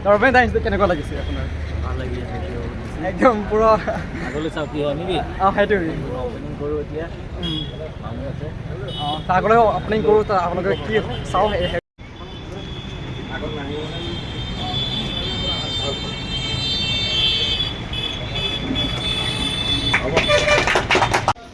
ৰবেন দাই কেনেকুৱা লাগিছে আপোনাৰ? ভাল লাগি আছে একদম পুৰা আগলৈ চাওঁ কি হয় নেকি সেইটোৱে অপেনিং কৰোঁ এতিয়া মানুহ আছে তাৰ আগলৈ অপেনিং কৰোঁ আপোনালোকে কি চাওঁ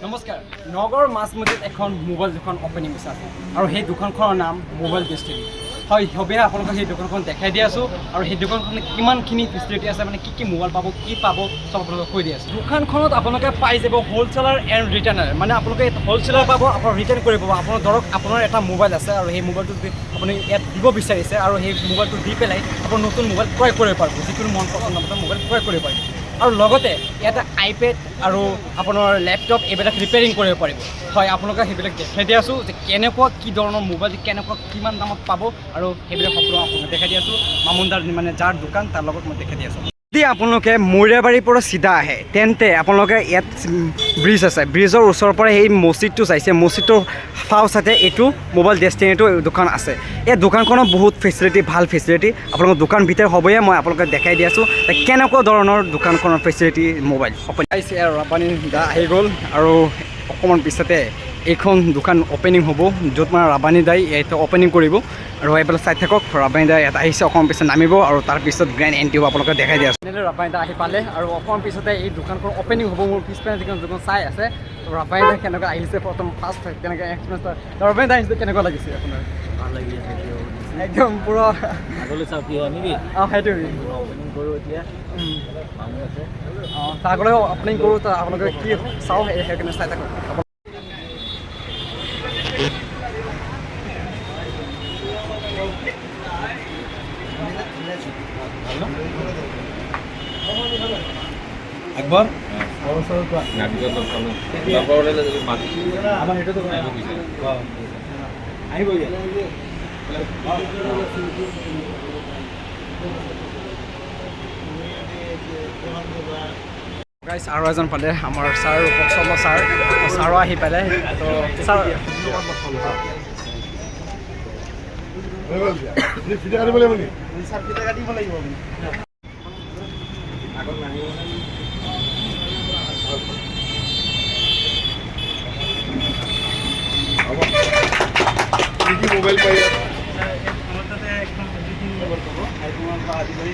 নমস্কাৰ। নগৰ মাজমজিয়াত এখন মোবাইল দোকান অপেনিং হৈছে আৰু সেই দোকানখনৰ নাম মোবাইল ডেষ্টিনি। হয়, সবেই আপোনালোকক সেই দোকানখন দেখাই দি আছোঁ আৰু সেই দোকানখনত কিমানখিনি ফেচিলিটি আছে, মানে কি মোবাইল পাব, কি পাব, চব আপোনালোকক কৈ দি আছোঁ। দোকানখনত আপোনালোকে পাই যাব হ'লচেলাৰ এণ্ড ৰিটাৰ্ণাৰ, মানে আপোনালোকে হ'লচেলাৰ পাব, আপোনাৰ ৰিটাৰ্ণ কৰিব পাব। আপোনাৰ ধৰক আপোনাৰ এটা মোবাইল আছে আৰু সেই মোবাইলটো যদি আপুনি ইয়াত দিব বিচাৰিছে আৰু সেই মোবাইলটো দি পেলাই আপোনাৰ নতুন মোবাইল ক্ৰয় কৰিব পাৰিব, যিকোনো মন পচন্দৰ মোবাইল ক্ৰয় কৰিব পাৰিব। আৰু লগতে ইয়াতে আইপেড আৰু আপোনাৰ লেপটপ এইবিলাক ৰিপেয়াৰিং কৰিব পাৰিব। হয়, আপোনালোকে সেইবিলাক দেখাই দি আছোঁ যে কেনেকুৱা কি ধৰণৰ মোবাইল, কেনেকুৱা কিমান দামত পাব আৰু সেইবিলাক সকলো আপোনালোকে দেখাই দি আছোঁ। মামুনদাৰ মানে যাৰ দোকান তাৰ লগত মই দেখাই দি আছোঁ। যদি আপোনালোকে মৰিয়াবাৰীৰ পৰা চিধা আহে তেন্তে আপোনালোকে ইয়াত ব্ৰিজ আছে, ব্ৰিজৰ ওচৰৰ পৰা সেই মছজিদটো চাইছে, মছজিদটোৰ ফাও চাইডে এইটো মোবাইল ডেষ্টিনিটো দোকান আছে। এই দোকানখনত বহুত ফেচিলিটি, ভাল ফেচিলিটি আপোনালোকৰ দোকান ভিতৰত হ'বই। মই আপোনালোকে দেখাই দি আছোঁ কেনেকুৱা ধৰণৰ দোকানখনৰ ফেচিলিটি মোবাইল পাইছে। আৰু ৰাপানী দা আহি গ'ল আৰু অকণমান পিছতে এইখন দোকান অপেনিং হ'ব, য'ত মানে ৰাবানী দাই ইয়াতে অপেনিং কৰিব। আৰু এইফালে চাই থাকক, ৰাবানী দা ইয়াত আহিছে, অকণমান পিছত নামিব আৰু তাৰপিছত গ্ৰেণ্ড এণ্ট্ৰি হ'ব, আপোনালোকে দেখাই দিয়া আছে। ৰাবানী দা আহি পালে আৰু অকণমান পিছতে এই দোকানখন অপেনিং হ'ব। মোৰ পিছপিনে যিখন দোকান চাই আছে, ৰাবানী দা কেনেকুৱা আহিছে, প্ৰথম ফাৰ্ষ্ট কেনেকৈ এক্সপিৰিয়েঞ্চ। ৰাবানী দা কেনেকুৱা লাগিছে আপোনাৰ? ভাল লাগি আছে একদম পুৰা আগলৈ চাওঁ কি হয় নেকি সেইটোৱে অপেনিং কৰোঁ এতিয়া মানুহ আছে তাৰ আগলৈ অপেনিং কৰোঁ আপোনালোকে কি চাওঁ সেইকাৰণে চাই থাকক। একবাৰ আহিব গাইজ। আৰু এজন পালে আমাৰ ছাৰ পচন্দ ছাৰো আহি পালে। তো ছাৰ কাটিব লাগিব মোবাইল পাই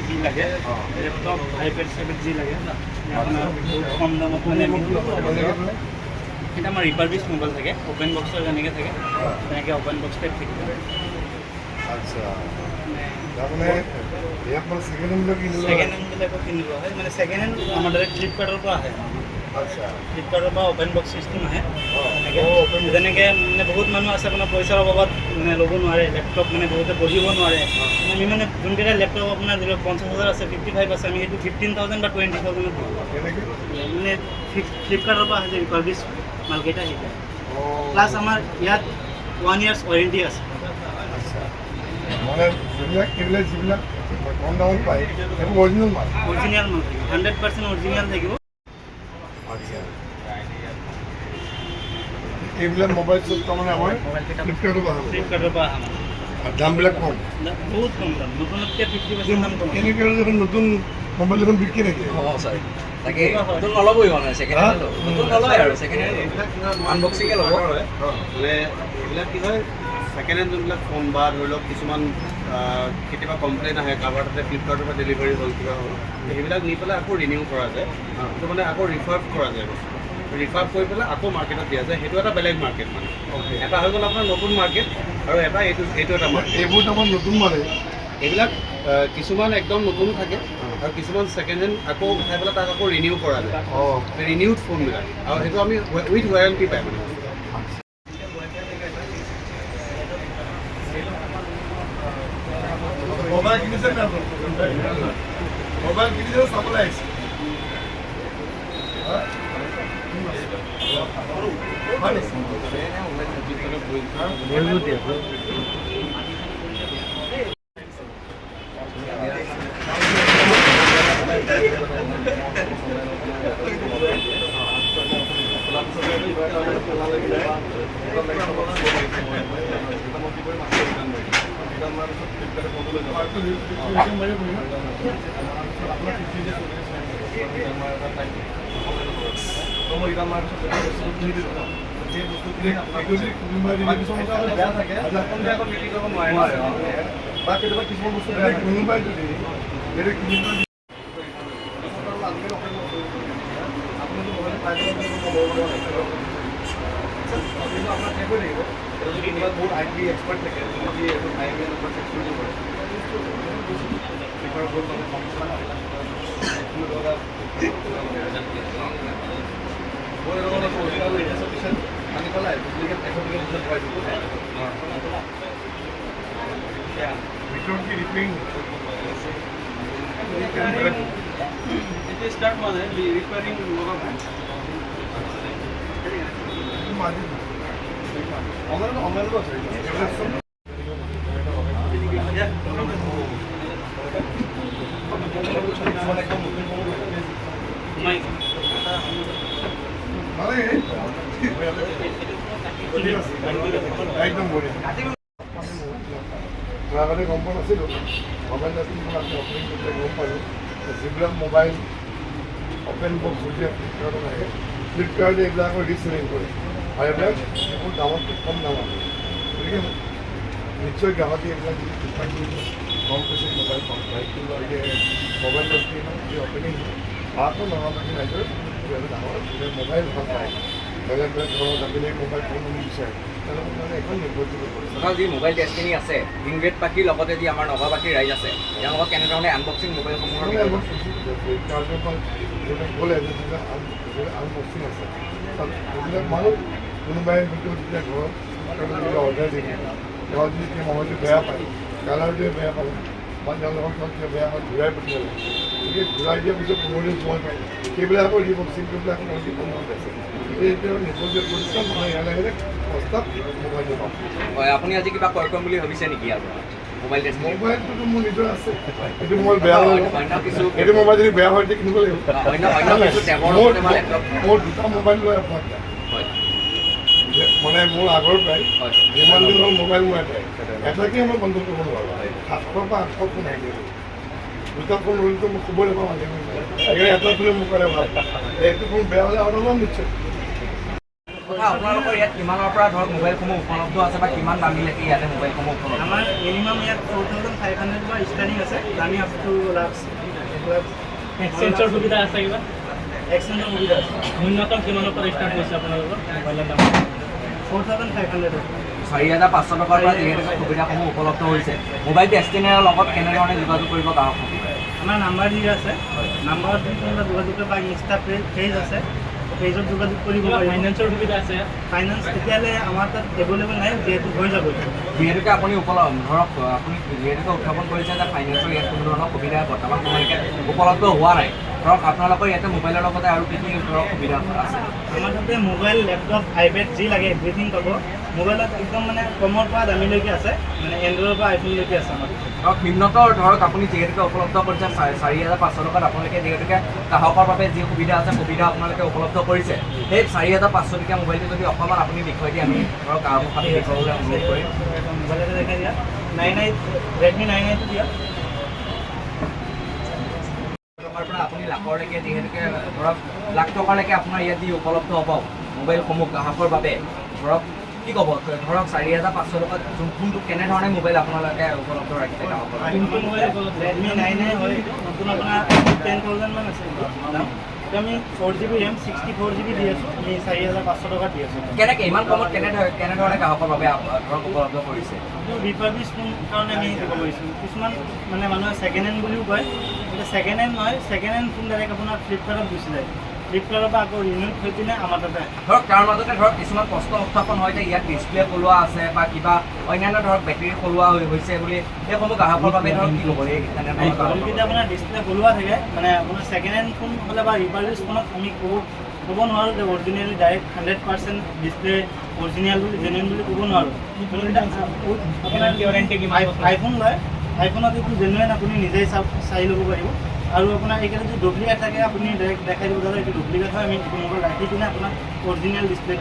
যি লাগে, লেপটপ আইপেড চাইপেড যি লাগে আপোনাৰ কম দামত মানে সেইটো আমাৰ ৰিপাৰবিছ মোবাইল থাকে, অ'পেন বক্সৰ যেনেকৈ থাকে তেনেকৈ অ'পেন বক্স টাইপ থাকে। আচ্ছা, তাৰমানে ইয়াত মানে ছেকেণ্ড হেণ্ডবিলাক কিনিব হয়, মানে ছেকেণ্ড হেণ্ড আমাৰ ডাইৰেক্ট ফ্লিপকাৰ্টৰ পৰা আহে। আচ্ছা, ফ্লিপকাৰ্টৰ পৰা অ'পেন বক্স চিষ্টেম আহে। যেনেকৈ মানে বহুত মানুহ আছে আপোনাৰ পইচাৰ অভাৱত মানে ল'ব নোৱাৰে লেপটপ, মানে বহুতে পঢ়িব নোৱাৰে। আমি মানে যোনকেইটা লেপটপ আপোনাৰ ধৰি লওক 50,000 আছে, 55 আছে, আমি সেইটো 15,000 বা 20,000 দিওঁ। মানে ফ্লিপকাৰ্টৰ পৰা আহে যে ৰিপাৰবিছ মালকেইটা সেইটা। প্লাছ আমাৰ ইয়াত 1 years ৱাৰেণ্টি আছে। মানে এইবিলাক যিবিলাক কম দামত পায় সেইটো অৰিজিনেল মাল, অৰিজিনেল মাল থাকিব, 100% অৰিজিনেল থাকিব। আচ্ছা, এইবিলাক মোবাইল চব তাৰমানে আমাৰ ফ্লিপকাৰ্টৰ পৰা আহে। ফ্লিপকাৰ্টৰ পৰা আহে আৰু দামবিলাক কম, বহুত কম দাম, নতুনতকৈ 50% দাম কম। এনেকৈ যখন নতুন মোবাইল যখন বিক্ৰী থাকে তাকে নতুন নল'বই হোৱা নাই, ছেকেণ্ড হেণ্ড নতুন নলয় আৰু ছেকেণ্ড হেণ্ড আনবক্সিঙে ল'ব। মানে এইবিলাক কি হয়, ছেকেণ্ড হেণ্ড যোনবিলাক ফোন বা ধৰি লওক কিছুমান কেতিয়াবা কমপ্লেইন আহে, কাৰোবাৰ তাতে ফ্লিপকাৰ্টৰ পৰা ডেলিভাৰী হ'ল কিবা হ'ল, সেইবিলাক নি পেলাই আকৌ ৰিনিউ কৰা যায়। সেইটো মানে আকৌ ৰিফাৰ্ব কৰা যায়, ৰিফাৰ্ব কৰি পেলাই আকৌ মাৰ্কেটত দিয়া যায়। সেইটো এটা বেলেগ মাৰ্কেট মানে। এটা হৈ গ'ল আপোনাৰ নতুন মাৰ্কেট আৰু এটা এইটো এটা মাৰ্কেট। এইবোৰ তাৰমানে নতুন মানে এইবিলাক কিছুমান একদম নতুন থাকে আৰু কিছুমান ছেকেণ্ড হেণ্ড আকৌ উঠাই পেলাই তাক আকৌ ৰিনিউ কৰা যায়। ৰিনিউড ফোনবিলাক, আৰু সেইটো আমি উইথ ৱাৰেণ্টি পাই মানে। মোবাইল কিনিছে না, মোবাইল কিনিছে চাবলৈ আহিছে। আপোনাৰ 50 days আমাৰ এটা টাইম তো মই এটা মাৰ পিছত বস্তু কিনি দিলোঁ সেই বস্তুখিনি আপোনাক যদি কোনোবাই যদি কিছুমান বস্তু বেয়া থাকে কোনোবাই বিক্ৰী কৰিব নোৱাৰে বা কেতিয়াবা কিছুমান বস্তু বেয়া কোনোবাই যদি সেইটো কিনিব আপুনি মোবাইল পাই আপোনাৰ থাকিব লাগিব যদি কিবা বহুত IT এক্সপাৰ্ট থাকে যদি এইটো IMEI নম্বৰ চেক কৰিব পাৰে প্ৰিফাৰ কৰিব মানে কম আনি পেলাই ডুপ্লিকেট ভিতৰত কি ৰিপেয়াৰিং স্টাৰ্ট মানে ৰিপেয়াৰিং লগাবো অনলাইনতো আছে একদম বঢ়িয়া আগতে গম পোৱা নাছিলোঁ মোবাইল আপুনি অপেনিং কৰিলে গম পালোঁ যিবিলাক মোবাইল অপেন বক্স হৈছে ফ্লিপকাৰ্টত আহে ফ্লিপকাৰ্টে এইবিলাকৰ ৰিচেলিং কৰে আৰু এইবিলাক বহুত দামতকৈ কম দামত গতিকে নিশ্চয় গ্ৰাহকে এইবিলাক যদি ফ্লিপকাৰ্ট কম পইচা মোবাইল পাম কিন্তু এতিয়া মোবাইল যি অপেনিং তাতো নগাঁওবাসী ৰাইজৰ ডাঙৰ মোবাইল ভাল পায় বেলেগ বেলেগ ধৰণৰ দামী মোবাইল ফোন নিবিচাৰে তেওঁলোকে মানে এখন নিৰ্ভৰযোগ্য কৰিছে আপোনাৰ যি মোবাইল টেষ্টখিনি আছে ইংগ্ৰেড বাকীৰ লগতে যি আমাৰ নগাঁওবাসীৰ ৰাইজ আছে তেওঁলোকক কেনেধৰণে আনবক্সিং মোবাইলসমূহৰ গ'লে আনবক্সিং আছে সেইবিলাক মানুহ কোনোবাই হয়তো যেতিয়া ঘৰত অৰ্ডাৰ দিয়ে তেওঁ যদি সেই মোবাইলটো বেয়া পায় কালাৰটোৱে বেয়া পালে বা তেওঁলোকৰ কিবা বেয়া হয় ঘূৰাই পঠিয়ালে গতিকে ঘূৰাই দিয়াৰ পিছত 15 দিন সময় পায় সেইবিলাকৰ ৰিবক্সিং কৰিবিলাক আছে এতিয়া নিৰ্ভৰযোগ্য কৰিছে মই লাহে লাহে সস্তাত মোবাইলটো পাম হয় আপুনি আজি কিবা ক্ৰয় কৰিম বুলি ভাবিছে নেকি আৰু মোবাইল টেষ্ট মোবাইলটোতো মোৰ নিজৰ আছে এইটো মোবাইল বেয়া হ'লে অন্য কিছু এইটো মোবাইল যদি বেয়া হয় তেতিয়া কিনিব লাগিব অন্য কিছু টেবৰ মোৰ দুটা মোবাইল লৈ আপোনাক হয় মানে মোৰ আগৰ পৰাই হয় যিমান দিন হ'ল মোবাইল মোৰ এটাকে মই বন্ধ কৰিব নোৱাৰোঁ 700 বা 800 ফোন আহি গ'ল দুটা ফোন হ'লেতো মই খবৰে নাপাওঁ সেইকাৰণে এটা ফোনে মোৰ কাৰণে ভাল এইটো ফোন বেয়া হ'লে আৰু অলপ নিশ্চয় আপোনালোকৰ ইয়াত কিমানৰ পৰা ধৰক মোবাইলসমূহ উপলব্ধ আছে বা কিমান দামীলৈকে ইয়াতে মোবাইলসমূহ উপলব্ধ আমাৰ মিনিমাম ইয়াত 4500 পৰা ষ্টাৰ্টিং আছে দামী আপ টু লাক্স এক্সচেঞ্জৰ সুবিধা আছে কিবা এক্সচেঞ্জৰ সুবিধা আছে ন্যূনতম কিমানৰ পৰা ষ্টাৰ্ট হৈছে আপোনালোকৰ মোবাইলৰ দাম 4500 4,500 টকাৰ পৰা যিহেতুকে সুবিধাসমূহ উপলব্ধ হৈছে মোবাইল টেষ্টিঙৰ লগত কেনেধৰণে যোগাযোগ কৰিব গ্ৰাহকসকলে আমাৰ নাম্বাৰ দিয়া আছে নাম্বাৰত কোনোবা যোগাযোগ বা ইনষ্টা পেজ আছে পেজত যোগাযোগ কৰিব পাৰি ফাইনেন্সৰ সুবিধা আছে ফাইনেন্স তেতিয়াহ'লে আমাৰ তাত এভেইলেবল নাই যিহেতু হৈ যাব যিহেতুকে আপুনি ধৰক আপুনি যিহেতুকে উত্থাপন কৰিছে যে ফাইনেন্সৰ ইয়াত কোনো ধৰণৰ সুবিধা বৰ্তমান সময়লৈকে উপলব্ধ হোৱা নাই ধৰক আপোনালোকৰ ইয়াতে মোবাইলৰ লগতে আৰু কি কি ধৰক সুবিধা আছে আমাৰ তাতে মোবাইল লেপটপ আইপেড যি লাগে এভৰিথিং পাব মোবাইলত একদম মানে কমৰ পৰা দামীলৈকে আছে মানে এণ্ড্ৰইডৰ পৰা আইফোনলৈকে আছে আমাৰ ধৰক নিম্নত ধৰক আপুনি যিহেতুকে উপলব্ধ কৰিছে 4,500 টকাত আপোনালোকে যিহেতুকে গ্ৰাহকৰ বাবে যি সুবিধা আছে সুবিধা আপোনালোকে উপলব্ধ কৰিছে সেই 4,500 টকীয়া মোবাইলটো যদি অকণমান আপুনি দেখুৱাই দিয়ে আমি ধৰক গ্ৰাহকক দেখুৱাবলৈ অনুৰোধ কৰিম মোবাইল এটা দেখাই দিয়া 99 ৰেডমি 99টো দিয়া টকাৰ পৰা আপুনি লাখলৈকে যিহেতুকে ধৰক লাখ টকালৈকে আপোনাৰ ইয়াত যি উপলব্ধ হ'ব মোবাইলসমূহ গ্ৰাহকৰ বাবে ধৰক কি ক'ব ধৰক 4,500 টকাত কোনটো কেনেধৰণে মোবাইল আপোনালোকে উপলব্ধ ৰাখিছে গ্ৰাহকৰ কোনটো মোবাইল ৰেডমি 99 হয় নতুন আপোনাৰ 10,000 মান আছে দাম আমি 4GB RAM 64GB দি আছোঁ আমি 4,500 টকাত দি আছোঁ কেনেকৈ ইমান কমত কেনেধৰণে গ্ৰাহকৰ বাবে ধৰক উপলব্ধ কৰিছে এইটো ৰিফাৰ্বিছ ফোন কাৰণে আমি দিব পাৰিছোঁ কিছুমান মানে মানুহে ছেকেণ্ড হেণ্ড বুলিও কয় এতিয়া ছেকেণ্ড হেণ্ড নহয় ছেকেণ্ড হেণ্ড ফোন ডাইৰেক্ট আপোনাৰ ফ্লিপকাৰ্টত গুচি যায় ফ্লিপকাৰ্টৰ পৰা আকৌ ৰিনিউ থৈ পিনে আমাৰ তাতে ধৰক তাৰ মাজতে ধৰক কিছুমান প্ৰশ্ন উত্থাপন হয় যে ইয়াত ডিছপ্লে সলোৱা আছে বা কিবা অন্যান্য ধৰক বেটেৰী সলোৱা হৈছে বুলি সেইসমূহ গ্ৰাহকৰ বাবে ধৰক কি ক'ব এই যদি আপোনাৰ ডিছপ্লে সলোৱা থাকে মানে আপোনাৰ ছেকেণ্ড হেণ্ড ফোন হ'লে বা ৰিফাৰ্বিছ ফোনত আমি ক'ব নোৱাৰোঁ যে অৰিজিনেলি ডাইৰেক্ট 100% ডিছপ্লে অৰিজিনেল বুলি জেনুইন বুলি ক'ব নোৱাৰোঁ আপোনাৰ ৱাৰেণ্টি কিমান আইফোন লয় আইফোনত এইটো জেনুইন আপুনি নিজেই চাই ল'ব পাৰিব আৰু আপোনাৰ এইকেইটা যদি ডুপ্লিকেট থাকে আপুনি ডাইৰেক্ট দেখাই দিব দাদা এইটো ডুপ্লিকেট হয় আমি মোবাইল ৰাখি কিনে আপোনাক অৰিজিনেল ডিছপ্লে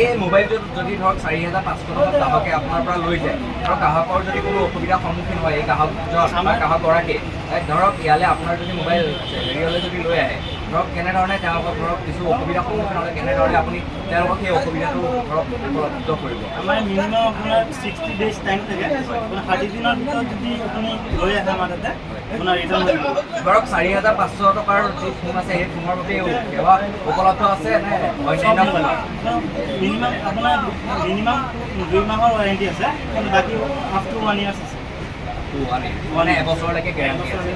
এই মোবাইলটো যদি ধৰক 4,500 টকাত গ্ৰাহকে আপোনাৰ পৰা লৈ যায় আৰু গ্ৰাহকৰ যদি কোনো অসুবিধাৰ সন্মুখীন হয় এই গ্ৰাহকজন আমাৰ গ্ৰাহকগৰাকী ধৰক ইয়ালৈ আপোনাৰ যদি মোবাইল হেৰিয়লৈ যদি লৈ আহে ধৰক কেনেধৰণে তেওঁলোকক ধৰক কিছু অসুবিধাৰ সন্মুখীন হ'লে কেনেধৰণে আপুনি তেওঁলোকক সেই অসুবিধাটো ধৰক উপলব্ধ কৰিব আমাৰ মিনিমাম আপোনাৰ 60 ডেজ টাইম থাকে আপোনাৰ 30 দিনৰ ভিতৰত যদি আপুনি লৈ আহে আমাৰ তাতে আপোনাৰ ৰিটাৰ্ণ হৈ যাব ধৰক 4,500 টকাৰ যি ফোন আছে সেই ফোনৰ বাবে সেৱা উপলব্ধ আছে নে অন্যান্য ফোন মিনিমাম আপোনাৰ মিনিমাম 2 মাহৰ ৱাৰেণ্টি আছে কিন্তু বাকী আপ টু 1 ইয়াৰ্ছ আছে মানে এবছৰলৈকে গেৰাণ্টি আছে